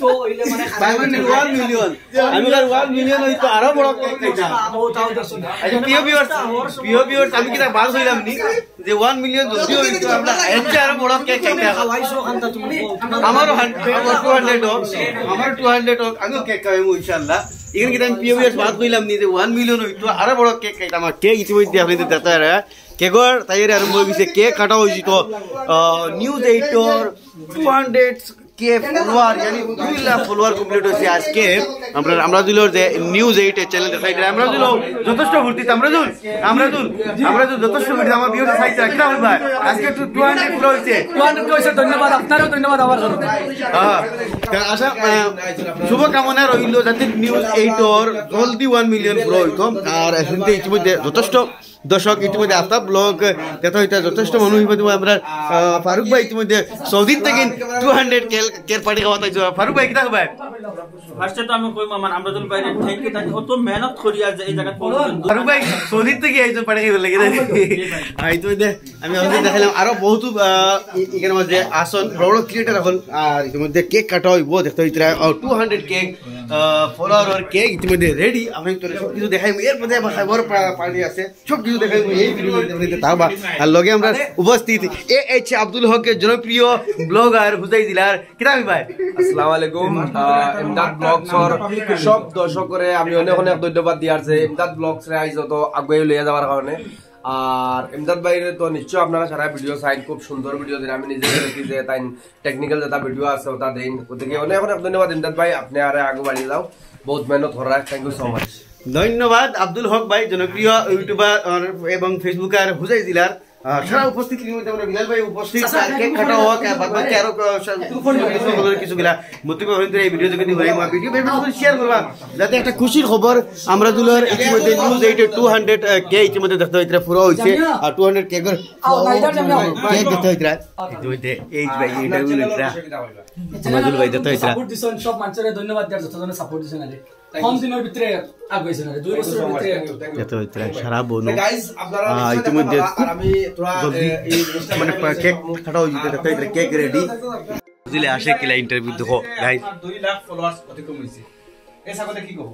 তো হইলে মানে 1 মিলিয়ন আমি কার 1 মিলিয়ন হইতো আরো বড় কেক খাইতা আচ্ছা প্রিয় ভিউয়ার্স আমি কিটা বাস হইলাম নি যে 1 মিলিয়ন যদি হইতো আমরা এত আরো বড় কেক খাইতা খাওয়াইছো খান্তা তুমি আমার 200 হোক আমার 200 হোক আমি কেক খাইমু ইনশাআল্লাহ এখানে কিটা আমি প্রিয় ভিউয়ার্স বাস হইলাম নি যে 1 মিলিয়ন হইতো আরো বড় কেক খাইতা আমার কেক ইতিমধ্যে আপনাদের দেখারা কেকর তাইরে আরম্ভ হইছে কেক কাটা হইছে তো নিউজ 8 200 के फॉलोअर यानी 2 लाख फॉलोअर कंप्लीट হইছে আজকে আমরা দিলোর যে নিউজ 8 এর চ্যানেল দেখাই আমরা দিলো যথেষ্ট ভর্তি আমরা যথেষ্ট ভর্তি আমার ভিউয়ার সাইতে কি নাম ভাই আজকে 200 পুরো হইছে 200 হইছে ধন্যবাদ আপনারও ধন্যবাদ আবার হ্যাঁ আশা শুভ কামনা রইল যাতে নিউজ 8 এর জলদি 1 মিলিয়ন পুরো হইতো আর এখনতে ইতিমধ্যে যথেষ্ট দর্শক ইতিমধ্যে আফতাব ব্লগ দেখা হইতা যথেষ্ট মানুষ হইতো আমরা ফারুক ভাই ইতিমধ্যে সৌদি থেকে 200 কের পার্টি খাওয়াতে আইছো ফারুক ভাই কিটা ভাই ফার্স্টে তো আমি কই মামান আমরাদুল ভাই থ্যাঙ্ক ইউ তাকে অত মেহনত করি আর এই জায়গা পৌঁছাছেন ফারুক ভাই সৌদি থেকে আইছো পার্টি খাইতে লাগে ইতিমধ্যে আমি আমাদের দেখালাম আরো বহুত এখানে মধ্যে আসন বড় ক্রিয়েটর এখন আর ইতিমধ্যে কেক কাটা হইবো দেখতে হইতরা 200 কেক ফলোয়ার কেক ইতিমধ্যে রেডি আমি তো সব কিছু দেখাই এর মধ্যে খাবার পার্টি আছে সব কিছু দেখাই এই ভিডিওতে তাবা আর লগে আমরা উপস্থিত এইচ আব্দুল হকের জনপ্রিয় ব্লগার হুজাই জেলার কিরামি ভাই আসসালামু আলাইকুম ইমদাদ ব্লগসর সব দর্শকরে আমি অনেক অনেক ধন্যবাদ দিয়ারছে ইমদাদ ব্লগস রে আইজ তো আগুয়ে লইয়া যাওয়ার কারণে আর ইমদাদ ভাইরে তো নিশ্চয় আপনারা সারা ভিডিও চাইন খুব সুন্দর ভিডিও দেন আমি নিজে দেখি যে তাই টেকনিক্যাল যেটা ভিডিও আছে ওটা দেন ওদিকে অনেক অনেক ধন্যবাদ ইমদাদ ভাই আপনি আরে আগে বাড়িয়ে যাও বহুত মেহনত করা থ্যাংক ইউ সো মাচ ধন্যবাদ আব্দুল হক ভাই জনপ্রিয় ইউটিউবার এবং ফেসবুকার হুজাই জেলার সারা উপস্থিত বিলাল ভাই উপস্থিত কেক কাটা হোক বাকি আরো কিছু গিলা মতিবা হইতে এই ভিডিও দেখে দিই ভিডিও শেয়ার করবা যাতে একটা খুশির খবর আমরা দুলার ইতিমধ্যে নিউজ 200 কে ইতিমধ্যে দেখতে হইতে পুরো হইছে আর 200 কেকের কেক দেখতে হইতে ইতিমধ্যে এইচ ভাই ইন্টারভিউ লইতরা আমাদুল ভাই দেখতে হইতরা সাপোর্ট দিছেন সব মানুষের ধন্যবাদ দেওয়ার যতজন সাপোর্ট দিছেন আরে কম দিনের ভিতরে আগাইছেন আরে 2 বছরের ভিতরে দেখতে হইতরা সারা বনো ইতিমধ্যে আমি তোরা এই মানে কেক কাটা হইতে দেখতে হইতরা কেক রেডি দিলে আসে কিলা ইন্টারভিউ দেখো গাইস 2 লাখ ফলোয়ার্স কত কমিছে এসা কথা কি কব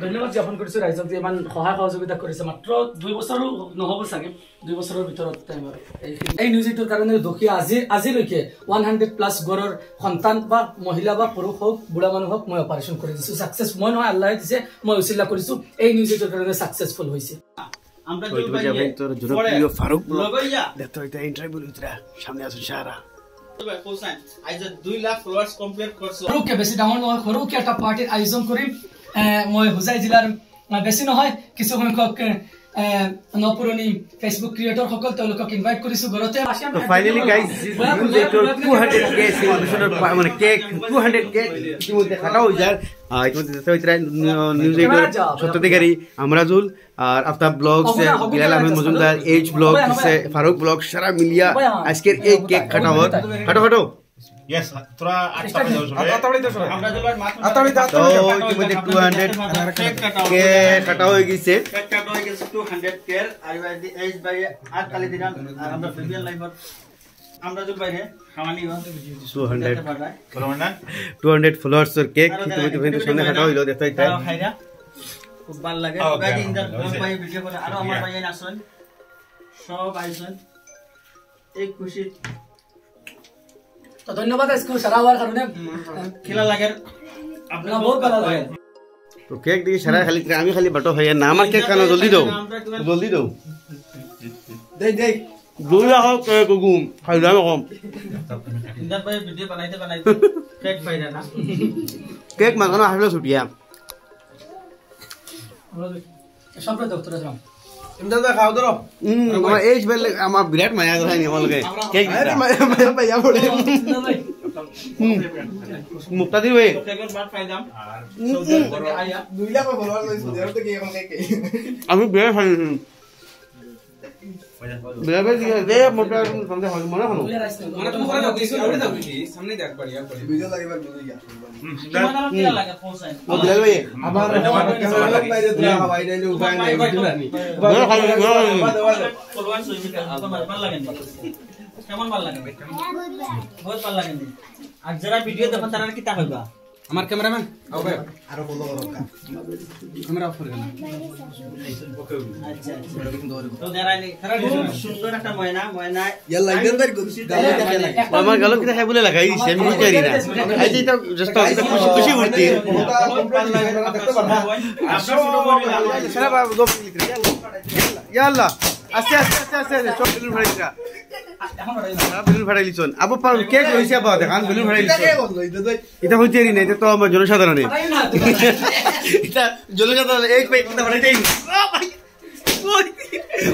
ধন্যবাদ জ্ঞাপন কৰিছো ৰাইজক যে ইমান সহায় সহযোগিতা কৰিছে মাত্ৰ 2 বছৰো নহব চাগে 2 বছৰৰ ভিতৰত এই নিউজটোৰ কাৰণে দুখীয়া আজিলৈকে 100 প্লাস গৰৰ সন্তান বা মহিলা বা পুৰুষ হোক বুঢ়া মানুহ হোক মই অপাৰেচন কৰি দিছো সাকসেস মই নহয় আল্লাহে দিছে মই উচিলা কৰিছো এই নিউজটোৰ কাৰণে সাকসেসফুল হৈছে আমরা তোর জনপ্রিয় ফারুক লগইয়া দেখতে হইতা ইন্টারভিউ লইতরা সামনে আসুন সারা ভাই কোসান আইজ 2 লাখ ফলোয়ার্স কমপ্লিট করছো সৰুকে বেছি ডাঙৰ নহয় সৰুকে এটা পাৰ্টিৰ আয়োজন কৰিম মই হুজাই জিলাৰ বেছি নহয় কিছু সংখ্যক নপুৰণি ফেসবুক ক্ৰিয়েটৰ সকল তেওঁলোকক ইনভাইট কৰিছো ঘৰতে তো ফাইনালি গাইস 200 কে সেলিব্রেশনের মানে কেক 200 কেক ইতিমধ্যে কাটা হই যায় ইতিমধ্যে দেখতে হইতরা নিউজ 8 সত্যিকারী আমরাজুল আর Aftab blogs Bilal Ahmed Majumdar H blog से ফারুক ব্লগ সারা মিলিয়া আজকের এই কেক কাটা হত কাটো यस थोड़ा आताड़ी दो আমরা জেলার মাত্র তো ইতিমধ্যে 200 কেক কাটা হয়ে গেছে কেক কাটা হয়ে গেছে 200 কের আর এইচ ভাই আর কালি দিলাম আর আমরা প্রিমিয়াম লাইভর আমরা জল বাইরে খাওয়ানি 200 ফলোয়ার্স এর কেক ইতিমধ্যে সামনে কাটা হইলো দেখতে হইতা খাইরা খুব ভালো লাগে ভাই ইন্টার ভাই ভিডিও করে আর আমার ভাই আসেন সব আইছেন এই খুশি তো ধন্যবাদ আজকে সারা হওয়ার কারণে খেলা লাগে আপনারা বহুত ভালো লাগে তো কেক দিয়ে সারা খালি আমি খালি বাটো হইয়া না আমার কেক কানো জলদি দাও দেই 2 লাখ গুম খাইলাম কম ইন্টার ভাই ভিডিও বানাইতে কেক পাইরা না কেক মাগানো আসলে ছুটিয়া সম্প্রদায় ডক্টর আজম ইমদাদ ভাই খাও ধরো আমার এইচ বেল আমার বিরাট মায়া ধরাই নি আমার লগে কেক দিতা মায়া পাইয়া পড়ে মুক্তাদির ভাই কেকের বার পাইলাম আর 2 লাখ ফলোয়ার লইছো দেরো তো কি এখন কেক আমি বিরাট খাই বিরাট ভাই দে মোটা সামনে হয় মনে হলো মানে তুমি করে দাও দিছো ওরে দাও কি সামনে দেখ পারিয়া করে ভিডিও লাগিবার বুঝিয়া কেমন লাগে পৌঁছায় ও বিলাল ভাই আবার ক্যামেরা লাগ বাইরে তোরা হাওয়াই ডাইলে উপায় নাই বুঝলা নি ফলোয়ার্স হইছে আমার ভালো লাগে কেমন ভালো লাগে বহুত ভালো লাগে আর যারা ভিডিও দেখেন তারা কি তা হইবা আমার ক্যামেরাম্যান ক্যামেরা অফ করে না আচ্ছা তো দেরানি সুন্দর একটা ময়না আমার গালো কিটা খাই বলে লাগাই দিছে আমি বুঝতে পারি না এই যে এটা জাস্ট খুশি উঠতি সারা বাবা দো ইয়াল্লা আস্তে সব বেলুন ফাড়াইছা বেলুন ফাড়াইলিছন আবু কেক হইছে আবা দেখান বেলুন ফাড়াইলিছন এটা হইতে রি না এটা তো আমার জনসাধারণে এটা জনসাধারণ এক পেক এটা ফাড়াইতেই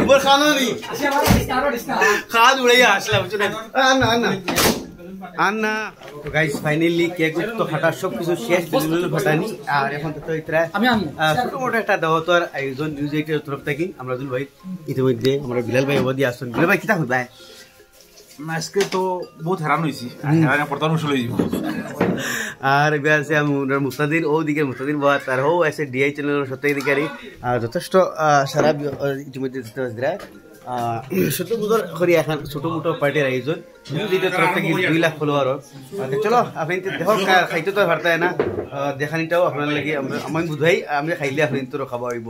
মোর খানোনি খাদ উড়াইয়া আসলাম আন্না তো গাইস ফাইনালি কেক তো ফাটা সব কিছু শেষ বেলুন ফাটানি আর এখন তো এটা আমি ছোট মোটো একটা দাওয়াতের আয়োজন নিউজ এইটের তরফ থেকে আমরা দুল ভাই ইতিমধ্যে আমরা বিলাল ভাই অবধি আসছেন বিলাল ভাই কিটা হইবা আজকে তো বহুত হেরান হয়েছি হেরান প্রধান উঠে লই আর এবার আছে আমার মুস্তাদির ওদিকে মুস্তাদির বাদ আর ও আছে ডিআই চ্যানেলের সত্যাধিকারী যথেষ্ট সারা ইতিমধ্যে ছোট মুটোর করি এখন ছোট মুটো পার্টির আয়োজন যেটা তরফ থেকে 2 লাখ ফলোয়ার চলো আপনি দেখো খাইতে তো পারতাই না দেখানিটাও আপনার লাগে আমি বুঝাই আমি খাইলে আপনি তো খাওয়া হইব